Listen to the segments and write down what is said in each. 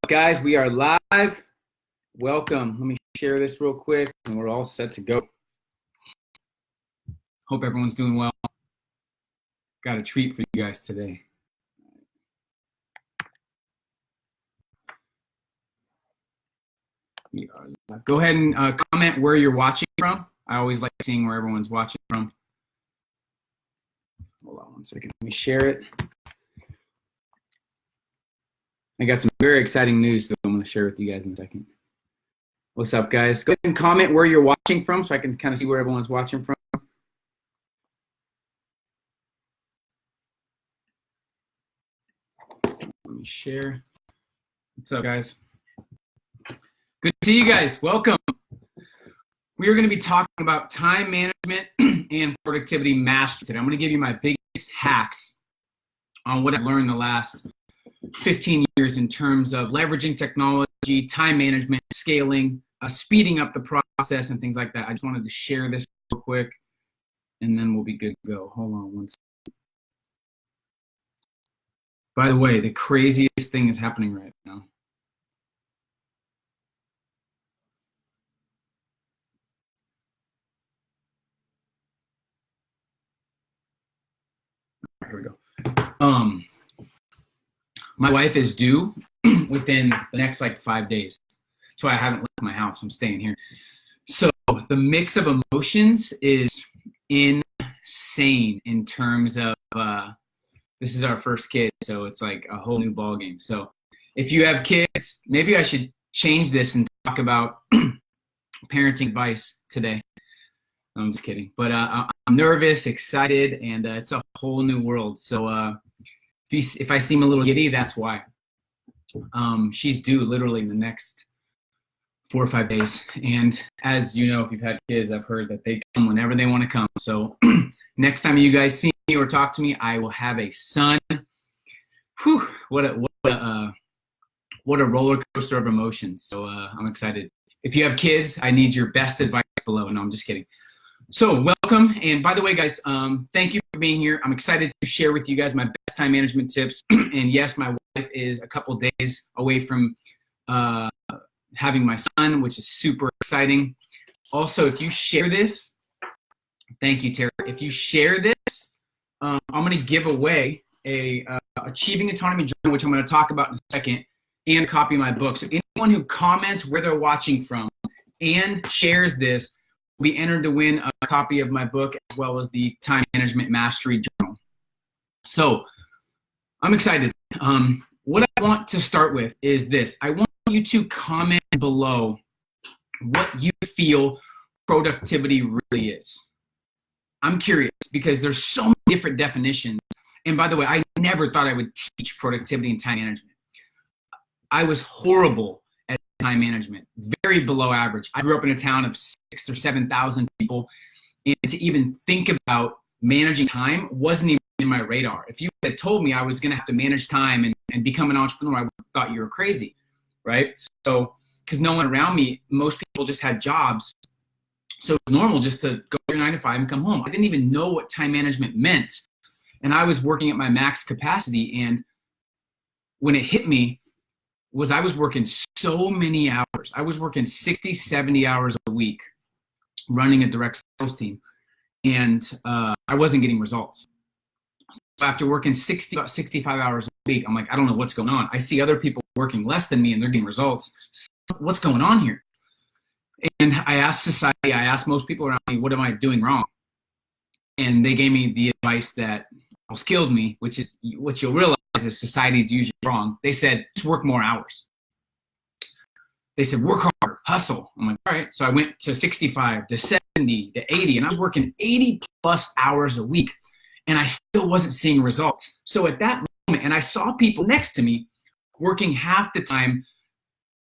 Guys? We are live. Welcome. Let me share this real quick and we're all set to go. Hope everyone's doing well. Got a treat for you guys today. We are live. Go ahead and comment where you're watching from. I always like seeing where everyone's watching from. Hold on one second. Let me share it. I got some very exciting news that I'm going to share with you guys in a second. What's up, guys? Go ahead and comment where you're watching from so I can kind of see where everyone's watching from. Let me share. What's up, guys? Good to see you guys. Welcome. We are going to be talking about time management and productivity mastery today. I'm going to give you my biggest hacks on what I've learned the last 15 years in terms of leveraging technology, time management, scaling, speeding up the process, and things like that. I just wanted to share this real quick, and then we'll be good to go. Hold on one second. By the way, the craziest thing is happening right now. Here we go. My wife is due within the next like 5 days. That's why I haven't left my house. I'm staying here. So the mix of emotions is insane in terms of this is our first kid, so it's like a whole new ball game. So if you have kids, maybe I should change this and talk about parenting advice today. I'm just kidding. But I'm nervous, excited, and it's a whole new world. So if I seem a little giddy, that's why. She's due literally in the next 4 or 5 days. And as you know, if you've had kids, I've heard that they come whenever they want to come. So next time you guys see me or talk to me, I will have a son. Whew, what a roller coaster of emotions. So I'm excited. If you have kids, I need your best advice below. No, I'm just kidding. So welcome. And by the way, guys, thank you for being here. I'm excited to share with you guys my best time management tips. And yes, my wife is a couple days away from having my son, which is super exciting. Also, if you share this, thank you, Tara. If you share this, I'm going to give away a Achieving Autonomy Journal, which I'm going to talk about in a second, and a copy of my book. So anyone who comments where they're watching from and shares this will be entered to win a copy of my book as well as the Time Management Mastery Journal. So I'm excited. What I want to start with is this. I want you to comment below what you feel productivity really is. I'm curious because there's so many different definitions. And by the way, I never thought I would teach productivity and time management. I was horrible at time management, very below average. I grew up in a town of 6,000 or 7,000 people, and to even think about managing time wasn't even in my radar. If you had told me I was going to have to manage time and become an entrepreneur, I would have thought you were crazy, right? So, because no one around me, most people just had jobs. So it's normal just to go your 9 to 5 and come home. I didn't even know what time management meant. And I was working at my max capacity. And when it hit me was I was working so many hours. I was working 60, 70 hours a week running a direct sales team. And I wasn't getting results. So after working 65 hours a week, I'm like, I don't know what's going on. I see other people working less than me and they're getting results. What's going on here? And I asked society, I asked most people around me, what am I doing wrong? And they gave me the advice that almost killed me, which is what you'll realize is society is usually wrong. They said, just work more hours. They said, work harder, hustle. I'm like, all right. So I went to 65, to 70, to 80, and I was working 80 plus hours a week, and I still wasn't seeing results. So at that moment, and I saw people next to me working half the time,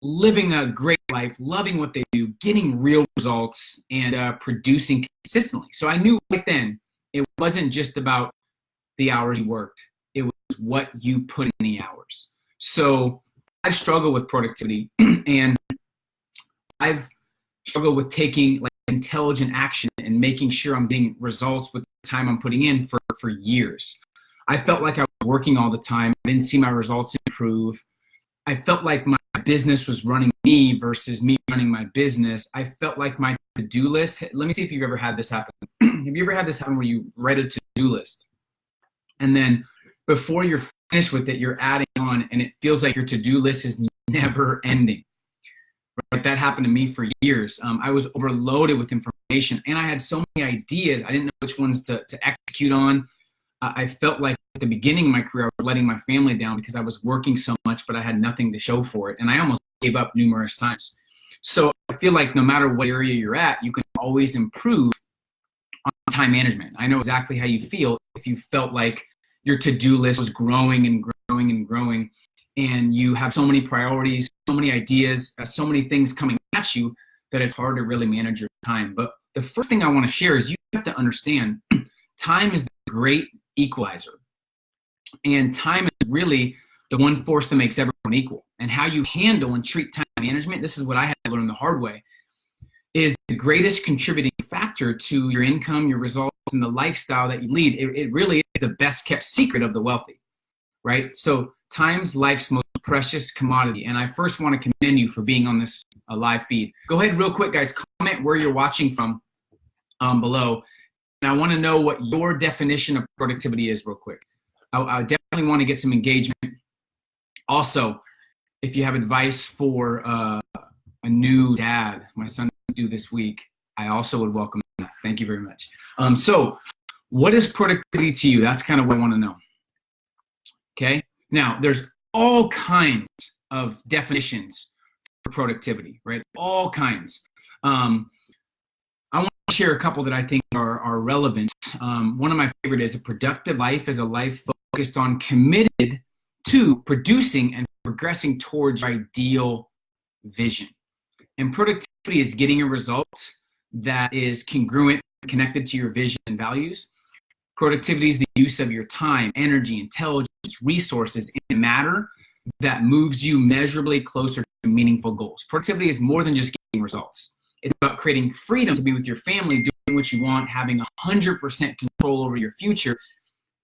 living a great life, loving what they do, getting real results, and producing consistently. So I knew right then it wasn't just about the hours you worked. It was what you put in the hours. So I struggle with productivity, and I've struggled with taking like intelligent action and making sure I'm getting results with the time I'm putting in for years. I felt like I was working all the time. I didn't see my results improve. I felt like my business was running me versus me running my business, I felt like my to-do list, let me see if you've ever had this happen. Have you ever had this happen where you write a to-do list and then before you're finished with it, you're adding on and it feels like your to-do list is never ending? Right? That happened to me for years. I was overloaded with information and I had so many ideas. I didn't know which ones to execute on. I felt like at the beginning of my career, I was letting my family down because I was working so much, but I had nothing to show for it. And I almost gave up numerous times. So I feel like no matter what area you're at, you can always improve on time management. I know exactly how you feel if you felt like your to-do list was growing and growing and growing, and you have so many priorities, so many ideas, so many things coming at you that it's hard to really manage your time. But the first thing I want to share is you have to understand time is the great equalizer. And time is really the one force that makes everyone equal. And how you handle and treat time management, this is what I had to learn the hard way, is the greatest contributing factor to your income, your results, and the lifestyle that you lead. It really is the best kept secret of the wealthy, right? So time's life's most precious commodity. And I first want to commend you for being on this live feed. Go ahead real quick, guys, comment where you're watching from below. And I want to know what your definition of productivity is real quick. I definitely want to get some engagement. Also, if you have advice for a new dad, my son is due this week, I also would welcome that. Thank you very much. So what is productivity to you? That's kind of what I want to know. Okay. Now, there's all kinds of definitions for productivity, right? All kinds. I want to share a couple that I think are relevant. One of my favorite is a productive life is a life focused on, committed to producing and progressing towards your ideal vision. And productivity is getting a result that is congruent, connected to your vision and values. Productivity is the use of your time, energy, intelligence, resources, and matter that moves you measurably closer to meaningful goals. Productivity is more than just getting results. It's about creating freedom to be with your family, doing what you want, having 100% control over your future.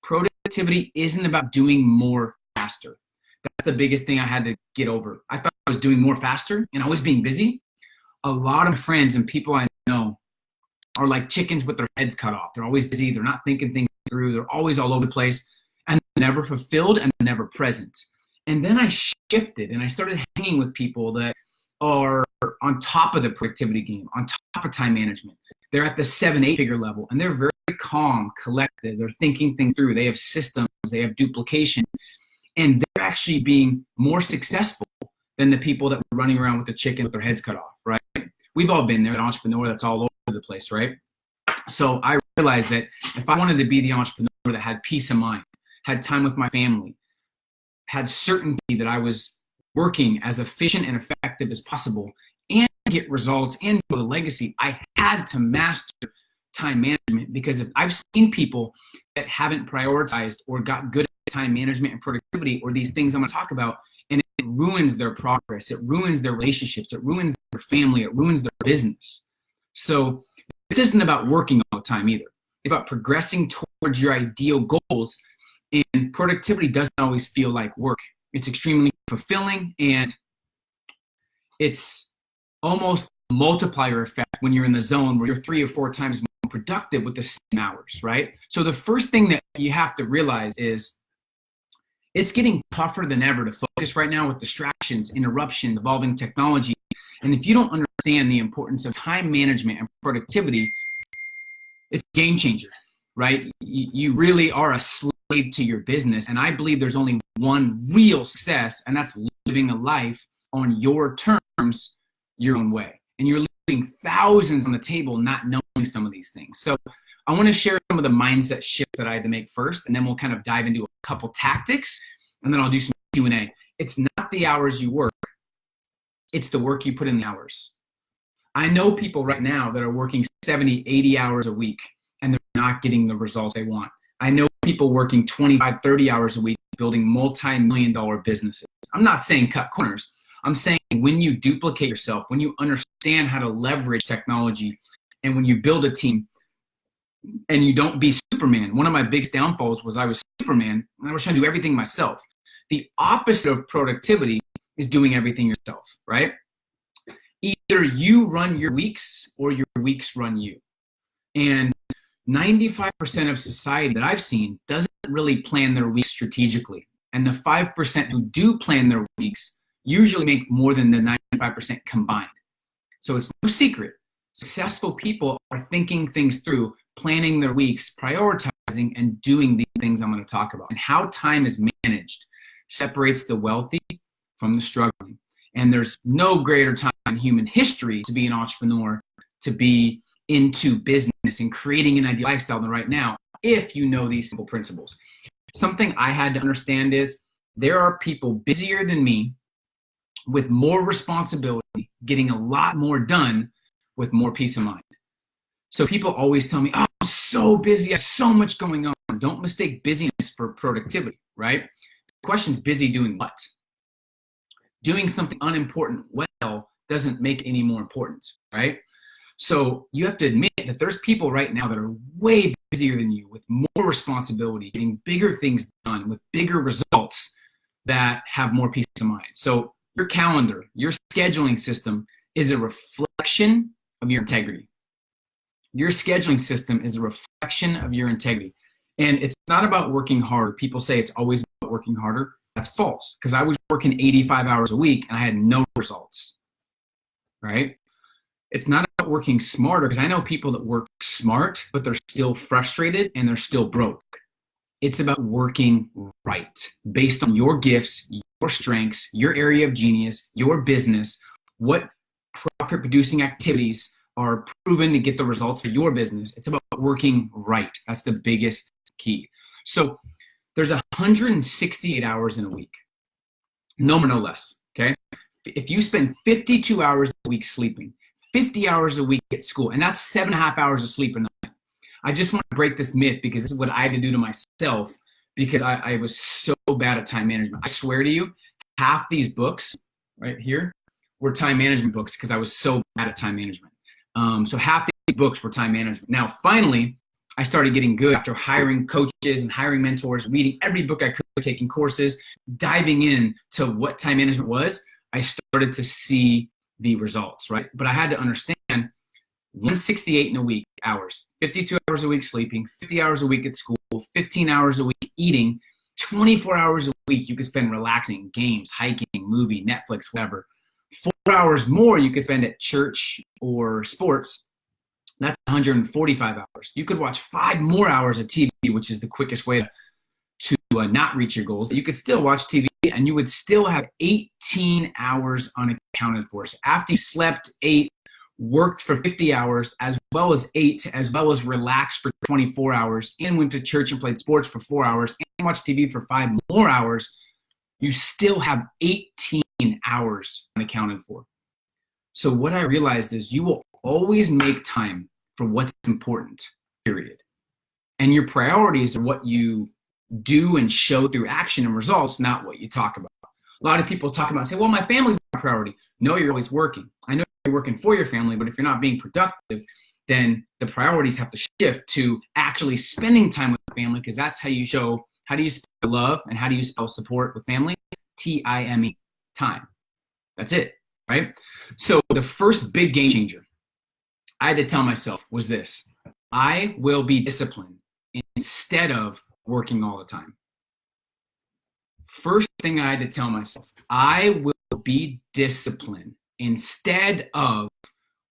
Productivity isn't about doing more faster. That's the biggest thing I had to get over. I thought I was doing more faster and I was being busy. A lot of friends and people I know are like chickens with their heads cut off. They're always busy. They're not thinking things through. They're always all over the place and never fulfilled and never present. And then I shifted and I started hanging with people that are on top of the productivity game, on top of time management. They're at the 7-8 figure level and they're very calm, collected. They're thinking things through. They have systems. They have duplication. And they're actually being more successful than the people that were running around with the chicken with their heads cut off, right? We've all been there, an entrepreneur that's all over the place, right? So I realized that if I wanted to be the entrepreneur that had peace of mind, had time with my family, had certainty that I was working as efficient and effective as possible and get results and build a legacy, I had to master time management. Because if I've seen people that haven't prioritized or got good at time management and productivity or these things I'm going to talk about, and it ruins their progress, it ruins their relationships, it ruins their family, it ruins their business. So this isn't about working all the time either. It's about progressing towards your ideal goals. And productivity doesn't always feel like work. It's extremely fulfilling, and it's almost a multiplier effect when you're in the zone where you're 3 or 4 times more productive with the same hours, right? So the first thing that you have to realize is it's getting tougher than ever to focus right now with distractions, interruptions, evolving technology. And if you don't understand the importance of time management and productivity, it's a game changer, right? You really are a slave to your business. And I believe there's only one real success, and that's living a life on your terms, your own way. And you're leaving thousands on the table not knowing some of these things. So I want to share some of the mindset shifts that I had to make first, and then we'll kind of dive into a couple tactics, and then I'll do some Q&A. It's not the hours you work. It's the work you put in the hours. I know people right now that are working 70, 80 hours a week, and they're not getting the results they want. I know people working 25, 30 hours a week, building multi-million-dollar businesses. I'm not saying cut corners. I'm saying when you duplicate yourself, when you understand how to leverage technology, and when you build a team, and you don't be Superman. One of my biggest downfalls was I was Superman, and I was trying to do everything myself. The opposite of productivity is doing everything yourself, right? Either you run your weeks or your weeks run you. And 95% of society that I've seen doesn't really plan their weeks strategically. And the 5% who do plan their weeks usually make more than the 95% combined. So it's no secret. Successful people are thinking things through, planning their weeks, prioritizing, and doing these things I'm going to talk about. And how time is managed separates the wealthy from the struggling. And there's no greater time in human history to be an entrepreneur, to be into business and creating an ideal lifestyle than right now, if you know these simple principles. Something I had to understand is there are people busier than me with more responsibility, getting a lot more done with more peace of mind. So people always tell me, oh, I'm so busy, I have so much going on. Don't mistake busyness for productivity, right? The question is, busy doing what? Doing something unimportant well doesn't make any more importance, right? So you have to admit that there's people right now that are way busier than you with more responsibility, getting bigger things done with bigger results that have more peace of mind. So your calendar, your scheduling system is a reflection of your integrity. Your scheduling system is a reflection of your integrity. And it's not about working harder. People say it's always about working harder. That's false, because I was working 85 hours a week and I had no results, right? It's not about working smarter, because I know people that work smart, but they're still frustrated and they're still broke. It's about working right, based on your gifts, your strengths, your area of genius, your business, what profit-producing activities are proven to get the results for your business. It's about working right. That's the biggest key. So there's 168 hours in a week, no more, no less, okay? If you spend 52 hours a week sleeping, 50 hours a week at school, and that's 7.5 hours of sleep a night. I just want to break this myth, because this is what I had to do to myself, because I was so bad at time management. I swear to you, half these books right here were time management books, because I was so bad at time management. So half these books were time management. Now, finally, I started getting good after hiring coaches and hiring mentors, reading every book I could, taking courses, diving in to what time management was. I started to see the results, right? But I had to understand 168 in a week hours, 52 hours a week sleeping, 50 hours a week at school, 15 hours a week eating, 24 hours a week you could spend relaxing, games, hiking, movie, Netflix, whatever. 4 hours more you could spend at church or sports. That's 145 hours. You could watch 5 more hours of TV, which is the quickest way to not reach your goals. You could still watch TV and you would still have 18 hours unaccounted for. So after you slept, ate, worked for 50 hours, as well as ate, as well as relaxed for 24 hours, and went to church and played sports for 4 hours, and watched TV for 5 more hours, you still have 18 hours unaccounted for. So what I realized is you will always make time for what's important, period. And your priorities are what you do and show through action and results, not what you talk about. A lot of people talk about, say, well, my family's my priority. No, you're always working. I know you're working for your family, but if you're not being productive, then the priorities have to shift to actually spending time with the family, because that's how you show, how do you spell love and how do you spell support with family? T-I-M-E, time. That's it, right? So the first big game changer I had to tell myself was this: I will be disciplined instead of working all the time. First thing I had to tell myself, I will be disciplined instead of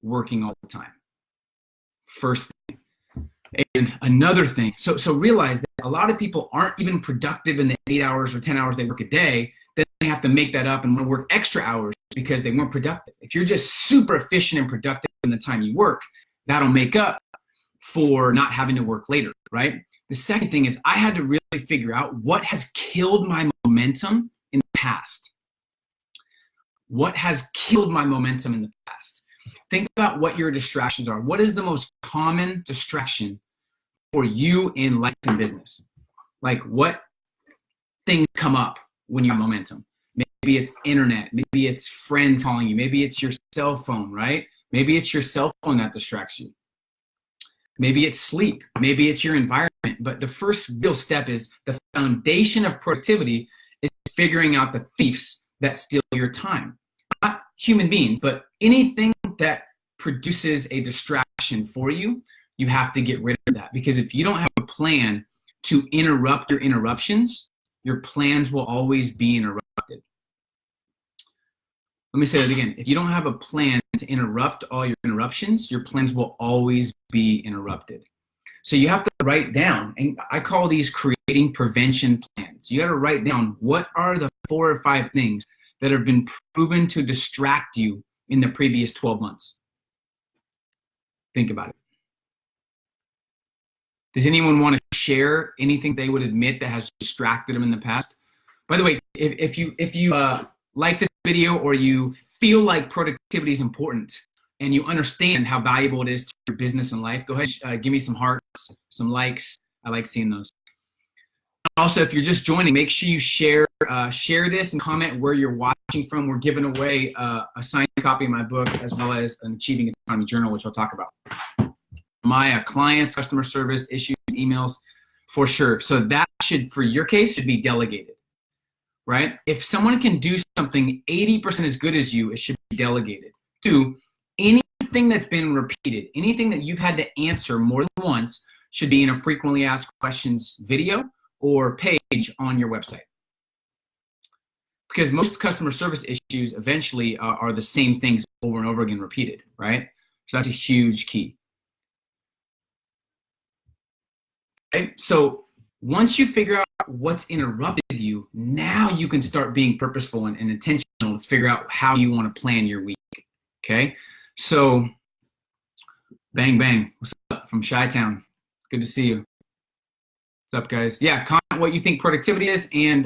working all the time. First thing. And another thing, so realize that a lot of people aren't even productive in the 8 hours or 10 hours they work a day. Then they have to make that up and want to work extra hours because they weren't productive. If you're just super efficient and productive in the time you work, that'll make up for not having to work later, right? The second thing is I had to really figure out what has killed my momentum in the past. What has killed my momentum in the past? Think about what your distractions are. What is the most common distraction for you in life and business? Like, what things come up when you have momentum? Maybe it's internet. Maybe it's friends calling you. Maybe it's your cell phone, right? Maybe it's your cell phone that distracts you. Maybe it's sleep. Maybe it's your environment. But the first real step is the foundation of productivity is figuring out the thieves that steal your time. Not human beings, but anything that produces a distraction for you, you have to get rid of that. Because if you don't have a plan to interrupt your interruptions, your plans will always be interrupted. Let me say that again. If you don't have a plan to interrupt all your interruptions, your plans will always be interrupted. So you have to write down, and I call these creating prevention plans. You got to write down what are the 4 or 5 things that have been proven to distract you in the previous 12 months. Think about it. Does anyone want to share anything they would admit that has distracted them in the past? By the way, if you like this video or you feel like productivity is important and you understand how valuable it is to your business and life, go ahead, give me some hearts, some likes. I like seeing those. Also, if you're just joining, make sure you share this and comment where you're watching from. We're giving away a signed copy of my book as well as an Achieving Autonomy journal, which I'll talk about. My clients, customer service, issues, emails, for sure. So that should, for your case, should be delegated, right? If someone can do something 80% as good as you, it should be delegated. 2, anything that's been repeated, anything that you've had to answer more than once should be in a frequently asked questions video or page on your website. Because most customer service issues eventually are the same things over and over again repeated, right? So that's a huge key. Okay? So once you figure out what's interrupted you, now you can start being purposeful and intentional to figure out how you want to plan your week. Okay? So, bang, bang. What's up from Chi-Town? Good to see you. What's up, guys? Yeah, comment what you think productivity is and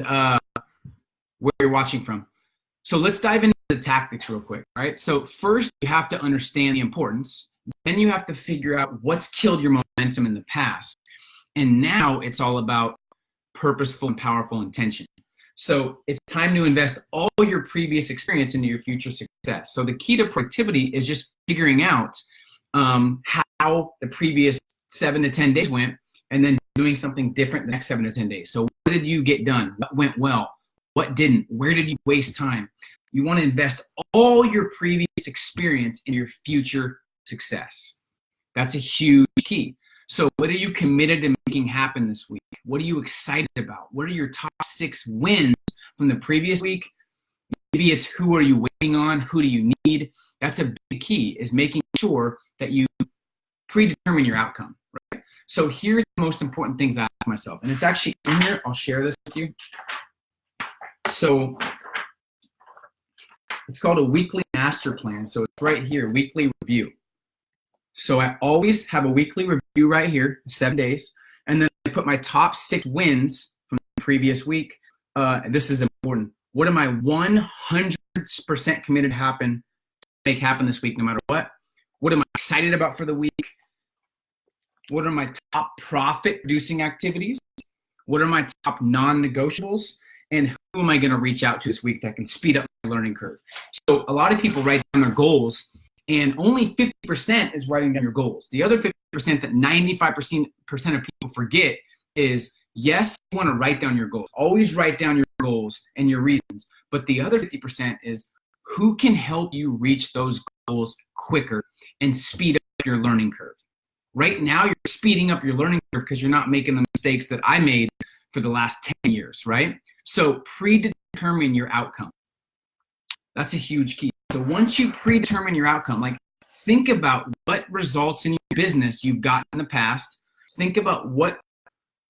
where you're watching from. So let's dive into the tactics real quick, right? So first, you have to understand the importance. Then you have to figure out what's killed your momentum in the past. And now it's all about purposeful and powerful intention. So it's time to invest all your previous experience into your future success. So the key to productivity is just figuring out how the previous 7 to 10 days went and then doing something different the next 7 to 10 days. So what did you get done? What went well? What didn't? Where did you waste time? You want to invest all your previous experience in your future success. That's a huge key. So what are you committed to making happen this week? What are you excited about? What are your top 6 wins from the previous week? Maybe it's who are you waiting on? Who do you need? That's a big key, is making sure that you predetermine your outcome, right? So here's the most important things I ask myself. And it's actually in here. I'll share this with you. So it's called a weekly master plan. So it's right here, weekly review. So I always have a weekly review right here, 7 days, and then I put my top 6 wins from the previous week. This is important. What am I 100% committed to make happen this week, no matter what? What am I excited about for the week? What are my top profit-producing activities? What are my top non-negotiables? And who am I going to reach out to this week that can speed up my learning curve? So a lot of people write down their goals, and only 50% is writing down your goals. The other 50% that 95% of people forget is, yes, you want to write down your goals. Always write down your goals and your reasons. But the other 50% is who can help you reach those goals quicker and speed up your learning curve. Right now, you're speeding up your learning curve because you're not making the mistakes that I made for the last 10 years, right? So predetermine your outcome. That's a huge key. So once you predetermine your outcome, like think about what results in your business you've got in the past. Think about what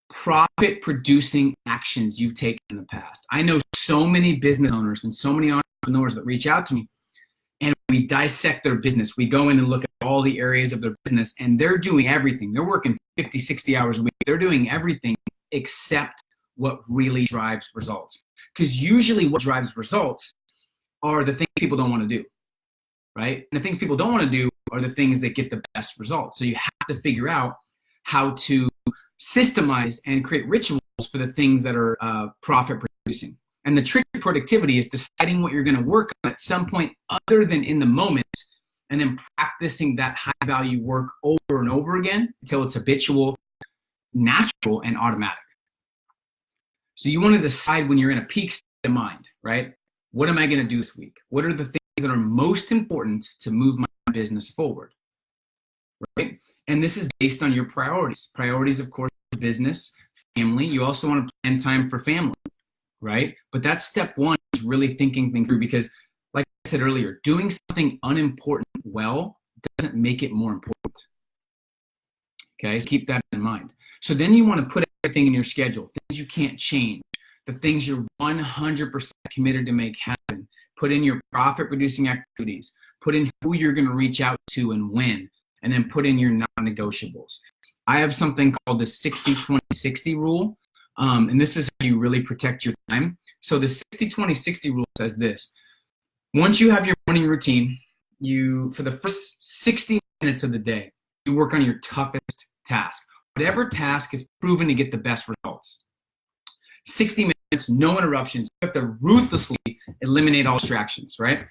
profit producing actions you've taken in the past. I know so many business owners and so many entrepreneurs that reach out to me, and we dissect their business. We go in and look at all the areas of their business, and they're doing everything. They're working 50, 60 hours a week. They're doing everything except what really drives results. Because usually what drives results are the things people don't want to do, right? And the things people don't want to do are the things that get the best results. So you have to figure out how to systemize and create rituals for the things that are profit producing. And the trick to productivity is deciding what you're going to work on at some point other than in the moment, and then practicing that high value work over and over again until it's habitual, natural, and automatic. So you want to decide when you're in a peak state of mind, right? What am I going to do this week? What are the things that are most important to move my business forward? Right? And this is based on your priorities. Priorities, of course, business, family. You also want to plan time for family, right? But that's step one, is really thinking things through, because like I said earlier, doing something unimportant well doesn't make it more important. Okay, so keep that in mind. So then you want to put everything in your schedule, things you can't change, the things you're 100% committed to make happen. Put in your profit-producing activities. Put in who you're going to reach out to and when, and then put in your non-negotiables. I have something called the 60-20-60 rule, and this is how you really protect your time. So the 60-20-60 rule says this. Once you have your morning routine, for the first 60 minutes of the day, you work on your toughest task. Whatever task is proven to get the best results. 60 minutes, no interruptions. You have to ruthlessly eliminate all distractions, right?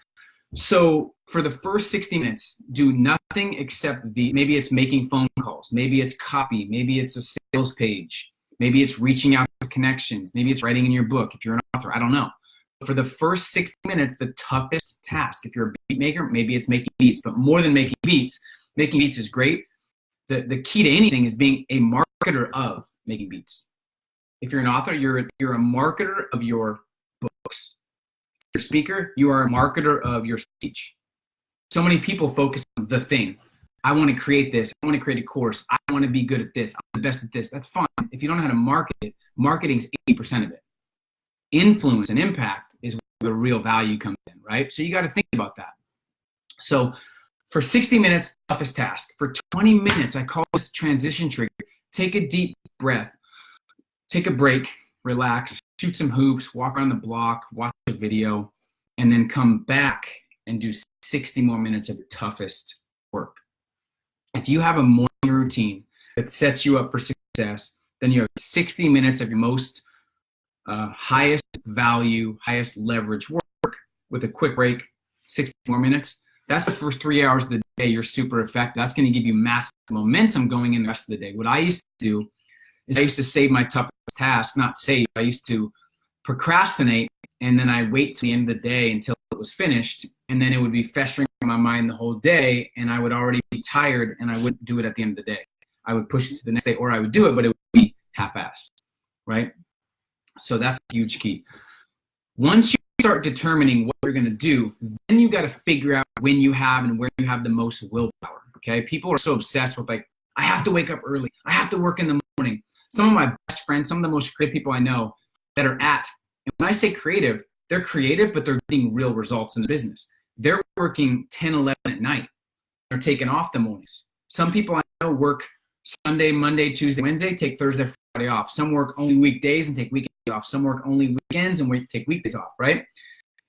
So for the first 60 minutes, do nothing except maybe it's making phone calls, maybe it's copy, maybe it's a sales page, maybe it's reaching out to connections, maybe it's writing in your book if you're an author, I don't know. For the first 60 minutes, the toughest task, if you're a beat maker, maybe it's making beats, but more than making beats is great. The key to anything is being a marketer of making beats. If you're an author, you're a marketer of your books. If you're a speaker, you are a marketer of your speech. So many people focus on the thing. I want to create this. I want to create a course. I want to be good at this. I'm the best at this. That's fine. If you don't know how to market it, marketing's 80% of it. Influence and impact is where the real value comes in, right? So you got to think about that. So for 60 minutes, toughest task. For 20 minutes, I call this transition trigger. Take a deep breath. Take a break, relax, shoot some hoops, walk around the block, watch a video, and then come back and do 60 more minutes of your toughest work. If you have a morning routine that sets you up for success, then you have 60 minutes of your most highest value, highest leverage work with a quick break, 60 more minutes. That's the first 3 hours of the day. You're super effective. That's going to give you massive momentum going in the rest of the day. What I used to do is I used to save my toughest task, not save. I used to procrastinate, and then I wait till the end of the day until it was finished, and then it would be festering in my mind the whole day, and I would already be tired, and I wouldn't do it at the end of the day. I would push it to the next day, or I would do it, but it would be half-assed, right? So that's a huge key. Once you start determining what you're going to do, then you got to figure out when you have and where you have the most willpower, okay? People are so obsessed with, like, I have to wake up early. I have to work in the morning. Some of my best friends, some of the most creative people I know that are and when I say creative, they're creative, but they're getting real results in the business. They're working 10, 11 at night. They're taking off the mornings. Some people I know work Sunday, Monday, Tuesday, Wednesday, take Thursday, Friday off. Some work only weekdays and take weekends off. Some work only weekends and take weekdays off, right?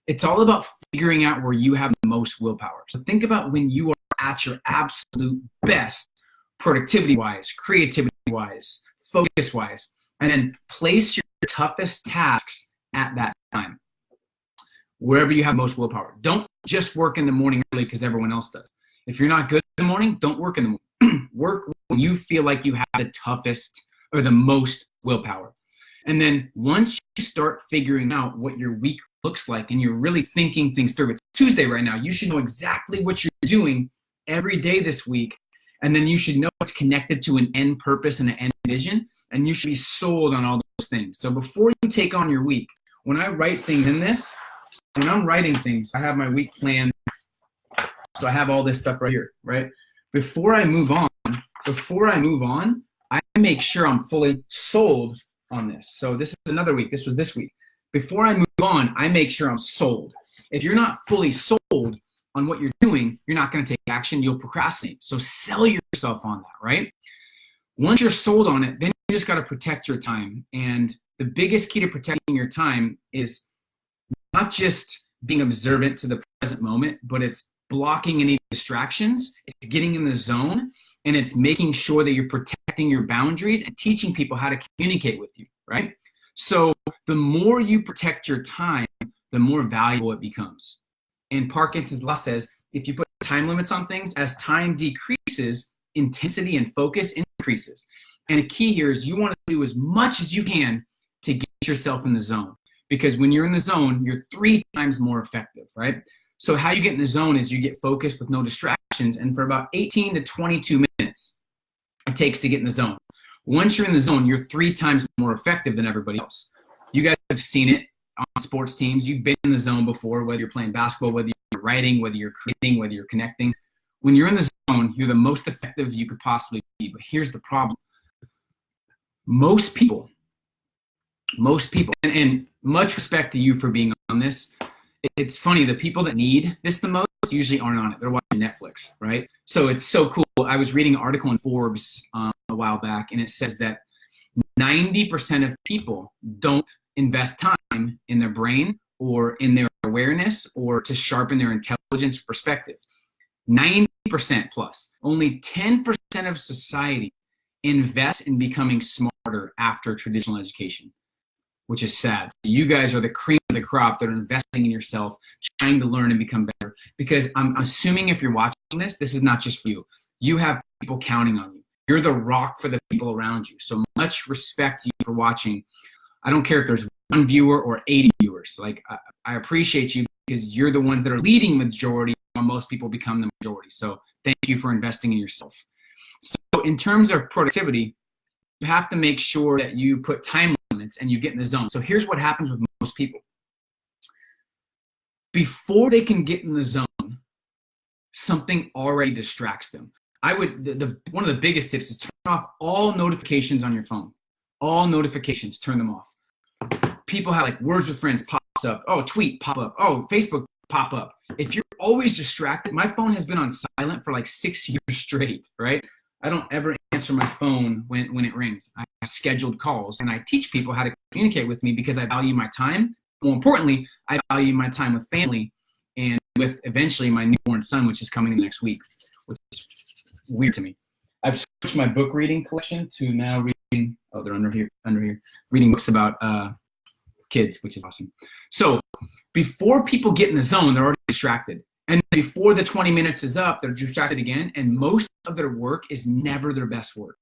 It's all about figuring out where you have the most willpower. So think about when you are at your absolute best, productivity-wise, creativity-wise, focus-wise, and then place your toughest tasks at that time, wherever you have most willpower. Don't just work in the morning early because everyone else does. If you're not good in the morning, don't work in the morning. Work when you feel like you have the toughest or the most willpower. And then once you start figuring out what your week looks like and you're really thinking things through, it's Tuesday right now, you should know exactly what you're doing every day this week. And then you should know it's connected to an end purpose and an end vision, and you should be sold on all those things. So before you take on your week, when I write things in this, when I'm writing things, I have my week plan. So I have all this stuff right here, right? Before I move on, I make sure I'm fully sold on this. So this is another week. This was this week. Before I move on, I make sure I'm sold. If you're not fully sold on what you're doing, you're not going to take action. You'll procrastinate. So sell yourself on that, right? Once you're sold on it, then you just got to protect your time. And the biggest key to protecting your time is not just being observant to the present moment, but it's blocking any distractions. It's getting in the zone, and it's making sure that you're protecting your boundaries and teaching people how to communicate with you, right? So the more you protect your time, the more valuable it becomes. And Parkinson's law says, if you put time limits on things, as time decreases, intensity and focus increases. And a key here is you want to do as much as you can to get yourself in the zone. because when you're in the zone, you're 3 times more effective, right? So how you get in the zone is you get focused with no distractions, and for about 18 to 22 minutes it takes to get in the zone. Once you're in the zone, you're 3 times more effective than everybody else. You guys have seen it on sports teams. You've been in the zone before, whether you're playing basketball, whether you're writing, whether you're creating, whether you're connecting. When you're in the zone, you're the most effective you could possibly be. But here's the problem. Most people, and much respect to you for being on this. It's funny, the people that need this the most usually aren't on it. They're watching Netflix, right? So it's so cool. I was reading an article in Forbes a while back, and it says that 90% of people don't invest time in their brain or in their awareness or to sharpen their intelligence or perspective. 90% plus. Only 10% of society invests in becoming smarter after traditional education, which is sad. You guys are the cream of the crop that are investing in yourself, trying to learn and become better. Because I'm assuming if you're watching this, this is not just for you. You have people counting on you. You're the rock for the people around you. So much respect to you for watching. I don't care if there's 1 viewer or 80 viewers. Like, I appreciate you because you're the ones that are leading the majority while most people become the majority. So thank you for investing in yourself. So in terms of productivity, you have to make sure that you put time limits and you get in the zone. So here's what happens with most people. Before they can get in the zone, something already distracts them. One of the biggest tips is turn off all notifications on your phone. All notifications, turn them off. People have like words with friends pops up. Oh, tweet pop up. Oh, Facebook pop up. If you're always distracted, my phone has been on silent for like 6 years straight, right? I don't ever answer my phone when it rings. I have scheduled calls, and I teach people how to communicate with me because I value my time. More importantly, I value my time with family and with eventually my newborn son, which is coming in next week, which is weird to me. I've switched my book reading collection to now reading, oh, they're under here, reading books about kids, which is awesome. So before people get in the zone, they're already distracted. And before the 20 minutes is up, they're distracted again, and most of their work is never their best work.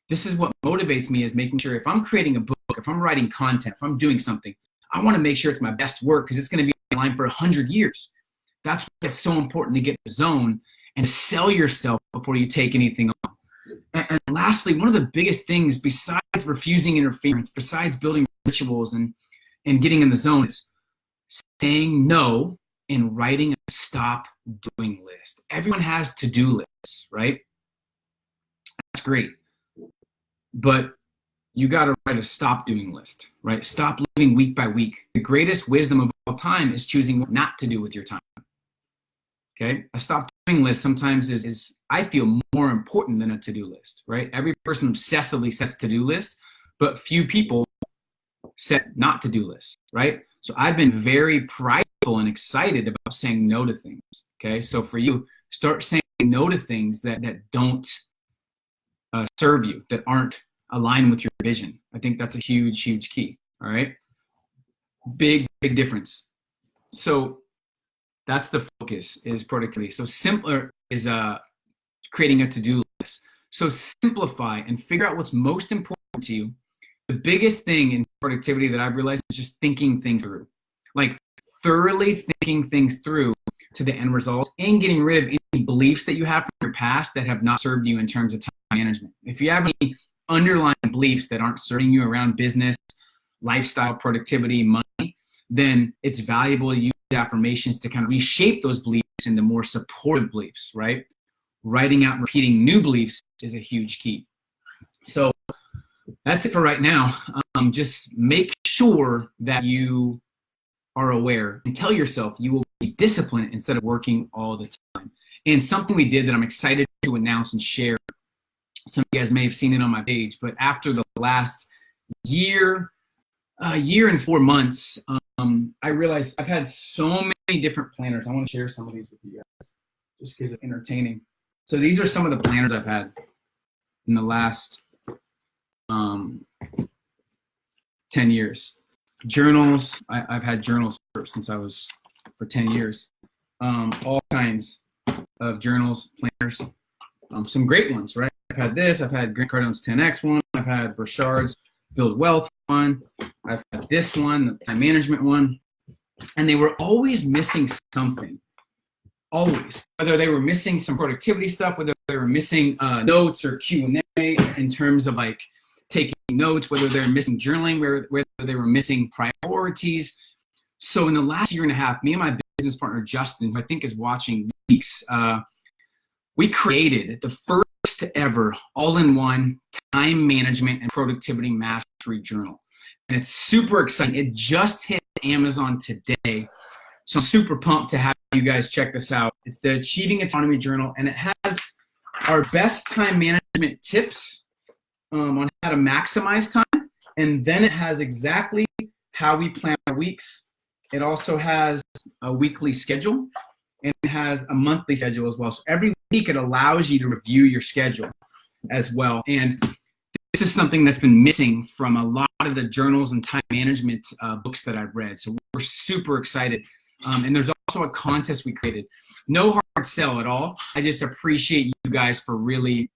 This is what motivates me, is making sure if I'm creating a book, if I'm writing content, if I'm doing something, I want to make sure it's my best work because it's going to be online for 100 years. That's why it's so important to get in the zone and sell yourself before you take anything on. And lastly, one of the biggest things besides refusing interference, besides building rituals and getting in the zone, is saying no and writing a stop doing list. Everyone has to-do lists, right? That's great. But you got to write a stop doing list, right? Stop living week by week. The greatest wisdom of all time is choosing what not to do with your time. Okay? A stop doing list sometimes is I feel, more important than a to-do list, right? Every person obsessively sets to-do lists, but few people set not to-do lists, right? So I've been very prideful and excited about saying no to things, okay? So for you, start saying no to things that don't serve you, that aren't aligned with your vision. I think that's a huge, huge key, all right? Big difference. So that's the focus, is productivity. So simpler is creating a to-do list. So simplify and figure out what's most important to you. The biggest thing in productivity that I've realized is just thinking things through. Like thoroughly thinking things through to the end results and getting rid of any beliefs that you have from your past that have not served you in terms of time management. If you have any underlying beliefs that aren't serving you around business, lifestyle, productivity, money, then it's valuable to use affirmations to kind of reshape those beliefs into more supportive beliefs, right? Writing out and repeating new beliefs is a huge key. So that's it for right now. Just make sure that you are aware and tell yourself you will be disciplined instead of working all the time. And something we did that I'm excited to announce and share, some of you guys may have seen it on my page, but after the last year and 4 months, I realized I've had so many different planners. I want to share some of these with you guys just because it's entertaining. So these are some of the planners I've had in the last 10 years. Journals, I've had journals since I was for 10 years. All kinds of journals, planners, some great ones, right? I've had this, I've had Grant Cardone's 10X one, I've had Burchard's build wealth one. I've got this one, the time management one. And they were always missing something. Always. Whether they were missing some productivity stuff, whether they were missing notes or Q&A in terms of like taking notes, whether they're missing journaling, whether they were missing priorities. So in the last year and a half, me and my business partner, Justin, who I think is watching weeks, we created the first ever all-in-one time management and productivity mastery journal. And it's super exciting. It just hit Amazon today. So I'm super pumped to have you guys check this out. It's the Achieving Autonomy Journal, and it has our best time management tips on how to maximize time. And then it has exactly how we plan our weeks. It also has a weekly schedule, and it has a monthly schedule as well. So every week it allows you to review your schedule as well. And this is something that's been missing from a lot of the journals and time management books that I've read. So we're super excited. And there's also a contest we created. No hard sell at all. I just appreciate you guys for really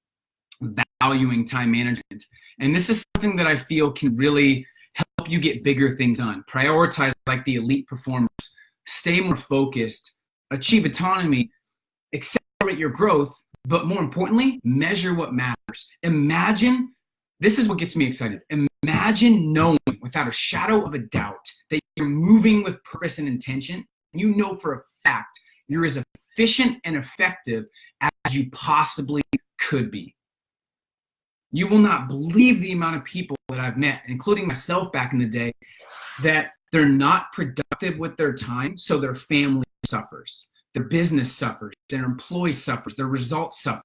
valuing time management. And this is something that I feel can really help you get bigger things done. Prioritize like the elite performers. Stay more focused. Achieve autonomy. Accelerate your growth. But more importantly, measure what matters. Imagine, this is what gets me excited. Imagine knowing without a shadow of a doubt that you're moving with purpose and intention. You know for a fact you're as efficient and effective as you possibly could be. You will not believe the amount of people that I've met, including myself back in the day, that they're not productive with their time, so their family suffers, their business suffers, their employees suffers, their results suffer.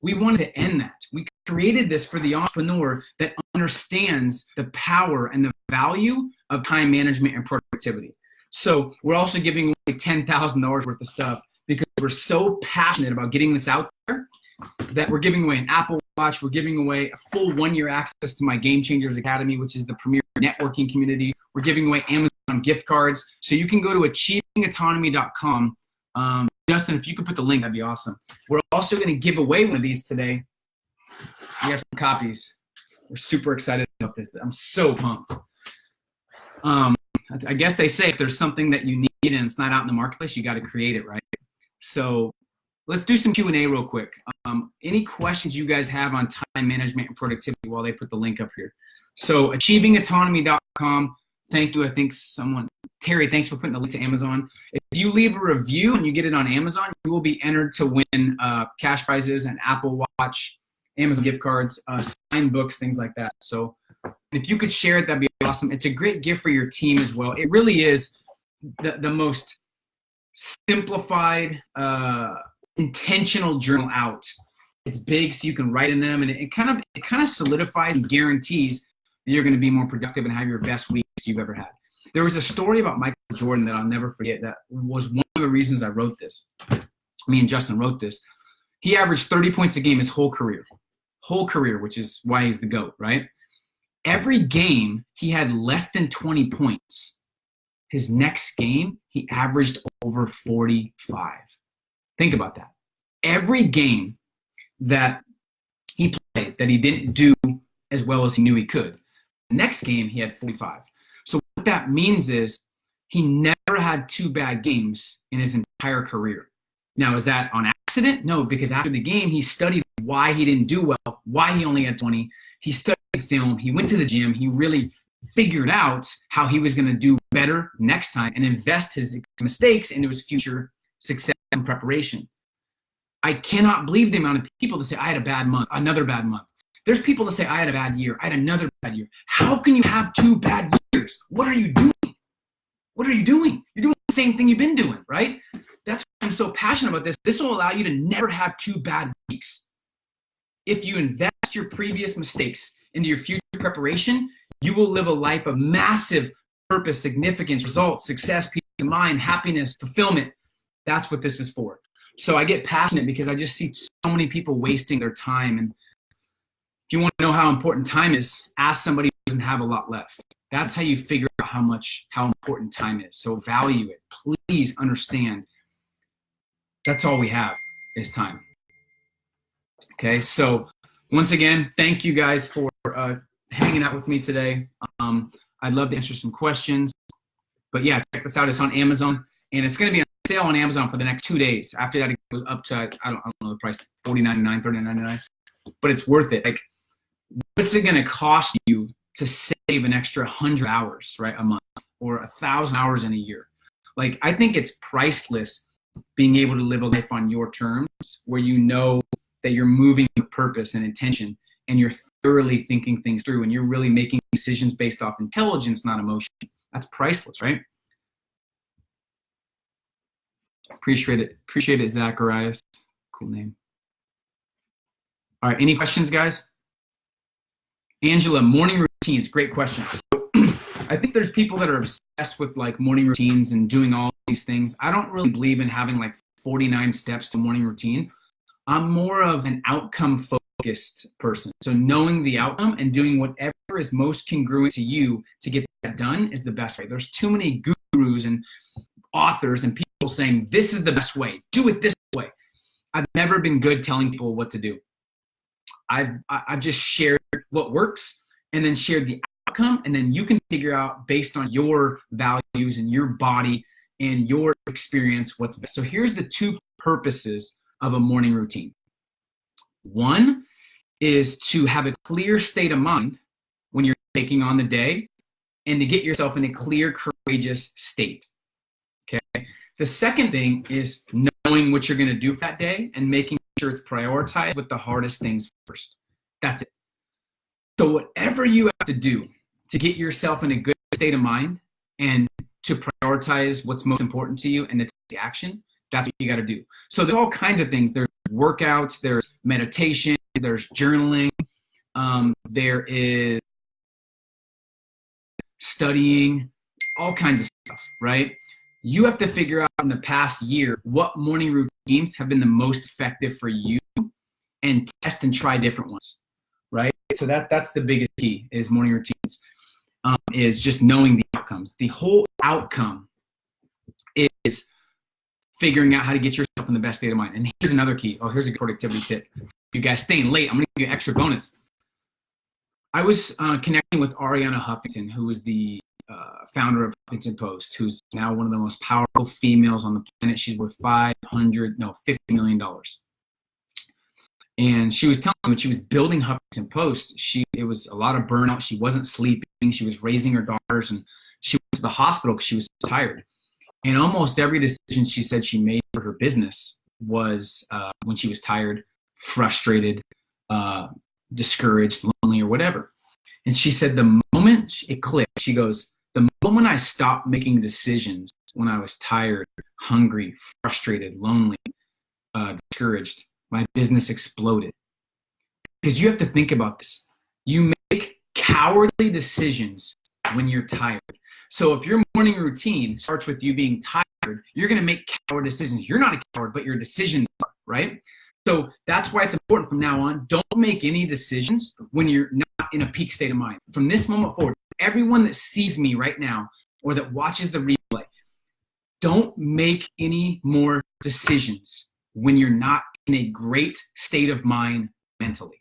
We wanted to end that. We created this for the entrepreneur that understands the power and the value of time management and productivity. So we're also giving away $10,000 worth of stuff because we're so passionate about getting this out there that we're giving away an Apple Watch. We're giving away a full 1-year access to my Game Changers Academy, which is the premier networking community. We're giving away Amazon gift cards. So you can go to achievingautonomy.com. Justin, if you could put the link, that'd be awesome. We're also going to give away one of these today. We have some copies. We're super excited about this. I'm so pumped. I guess they say if there's something that you need and it's not out in the marketplace, you got to create it, right? So let's do some Q&A real quick. Any questions you guys have on time management and productivity while they put the link up here? So achievingautonomy.com. Thank you. I think Terry, thanks for putting the link to Amazon. If you leave a review and you get it on Amazon, you will be entered to win cash prizes, an Apple Watch, Amazon gift cards, signed books, things like that. So if you could share it, that'd be awesome. It's a great gift for your team as well. It really is the most simplified, intentional journal out. It's big, so you can write in them, and it kind of solidifies and guarantees that you're going to be more productive and have your best weeks you've ever had. There was a story about Michael Jordan that I'll never forget. That was one of the reasons I wrote this. Me and Justin wrote this. He averaged 30 points a game his whole career, which is why he's the GOAT, right? Every game he had less than 20 points. His next game, he averaged over 45. Think about that. Every game that he played that he didn't do as well as he knew he could, the next game he had 45. So what that means is he never had 2 bad games in his entire career. Now, is that on accident? No, because after the game, he studied why he didn't do well, why he only had 20. He studied film. He went to the gym. He really figured out how he was going to do better next time and invest his mistakes into his future success and preparation. I cannot believe the amount of people that say, I had a bad month, another bad month. There's people that say, I had a bad year, I had another bad year. How can you have 2 bad years? What are you doing? What are you doing? You're doing the same thing you've been doing, right? That's why I'm so passionate about this. This will allow you to never have 2 bad weeks. If you invest your previous mistakes into your future preparation, you will live a life of massive purpose, significance, results, success, peace of mind, happiness, fulfillment. That's what this is for. So I get passionate because I just see so many people wasting their time. And if you want to know how important time is, ask somebody who doesn't have a lot left. That's how you figure out how important time is. So value it. Please understand. That's all we have is time. Okay, so once again, thank you guys for hanging out with me today. I'd love to answer some questions. But yeah, check this out. It's on Amazon, and it's going to be on sale on Amazon for the next 2 days. After that, it goes up to, I don't know the price, $49.99, $39.99. But it's worth it. Like, what's it going to cost you to save an extra 100 hours, right, a month, or 1,000 hours in a year? Like, I think it's priceless being able to live a life on your terms, where you know that you're moving with purpose and intention, and you're thoroughly thinking things through, and you're really making decisions based off intelligence, not emotion. That's priceless, right? Appreciate it, Zacharias. Cool name. All right, any questions, guys? Angela, morning routines, great question. So, I think there's people that are obsessed with like morning routines and doing all these things. I don't really believe in having like 49 steps to morning routine. I'm more of an outcome focused person. So knowing the outcome and doing whatever is most congruent to you to get that done is the best way. There's too many gurus and authors and people saying this is the best way, do it this way. I've never been good telling people what to do. I've just shared what works and then shared the outcome, and then you can figure out based on your values and your body and your experience what's best. So here's the two purposes of a morning routine. One is to have a clear state of mind when you're taking on the day, and to get yourself in a clear, courageous state. Okay. The second thing is knowing what you're going to do for that day and making sure it's prioritized with the hardest things first. That's it. So whatever you have to do to get yourself in a good state of mind and to prioritize what's most important to you and to take action, that's what you got to do. So there's all kinds of things. There's workouts, there's meditation, there's journaling, there is studying, all kinds of stuff, right? You have to figure out in the past year what morning routines have been the most effective for you and test and try different ones, right? So that's the biggest key is morning routines, is just knowing the outcomes. The whole outcome is figuring out how to get yourself in the best state of mind. And here's another key. Oh, here's a productivity tip. You guys staying late, I'm going to give you an extra bonus. I was connecting with Ariana Huffington, who is the founder of Huffington Post, who's now one of the most powerful females on the planet. She's worth $50 million. And she was telling me when she was building Huffington Post, it was a lot of burnout. She wasn't sleeping. She was raising her daughters, and she went to the hospital because she was so tired. And almost every decision she said she made for her business was when she was tired, frustrated, discouraged, lonely, or whatever. And she said the moment it clicked, she goes, the moment I stopped making decisions when I was tired, hungry, frustrated, lonely, discouraged, my business exploded. Because you have to think about this. You make cowardly decisions when you're tired. So if your morning routine starts with you being tired, you're going to make coward decisions. You're not a coward, but your decisions are, right? So that's why it's important from now on. Don't make any decisions when you're not in a peak state of mind. From this moment forward, everyone that sees me right now or that watches the replay, don't make any more decisions when you're not in a great state of mind mentally.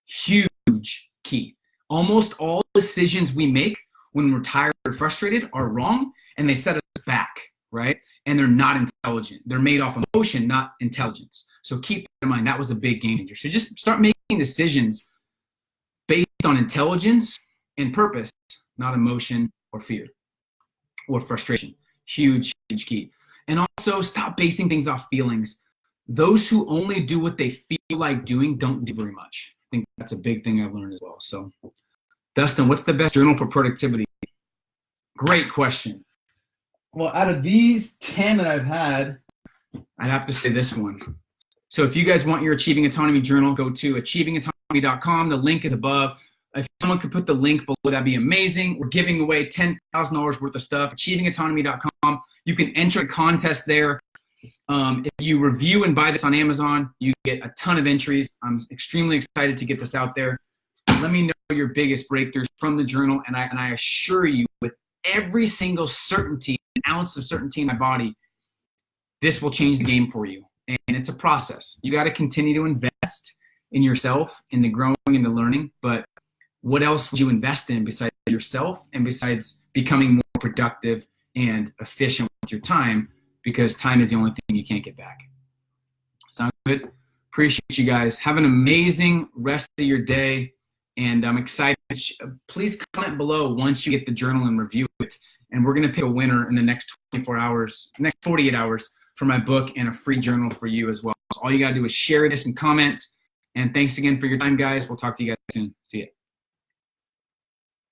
Huge key. Almost all decisions we make when we're tired or frustrated are wrong, and they set us back, right? And they're not intelligent. They're made off emotion, not intelligence. So keep that in mind. That was a big game changer. So just start making decisions based on intelligence and purpose, not emotion or fear or frustration. Huge, huge key. And also stop basing things off feelings. Those who only do what they feel like doing don't do very much. I think that's a big thing I've learned as well. So Dustin, what's the best journal for productivity? Great question. Well, out of these 10 that I've had, I'd have to say this one. So if you guys want your Achieving Autonomy journal, go to achievingautonomy.com. The link is above. If someone could put the link below, that'd be amazing. We're giving away $10,000 worth of stuff. achievingautonomy.com. You can enter a contest there. If you review and buy this on Amazon, you get a ton of entries. I'm extremely excited to get this out there. Let me know your biggest breakthroughs from the journal, and I assure you, with every single certainty, an ounce of certainty in my body, this will change the game for you. And it's a process. You got to continue to invest in yourself, in the growing and the learning, but what else would you invest in besides yourself and besides becoming more productive and efficient with your time? Because time is the only thing you can't get back. Sound good? Appreciate you guys. Have an amazing rest of your day. And I'm excited. Please comment below once you get the journal and review it. And we're going to pick a winner in the next 24 hours, next 48 hours for my book and a free journal for you as well. So all you got to do is share this and comment. And thanks again for your time, guys. We'll talk to you guys soon. See ya.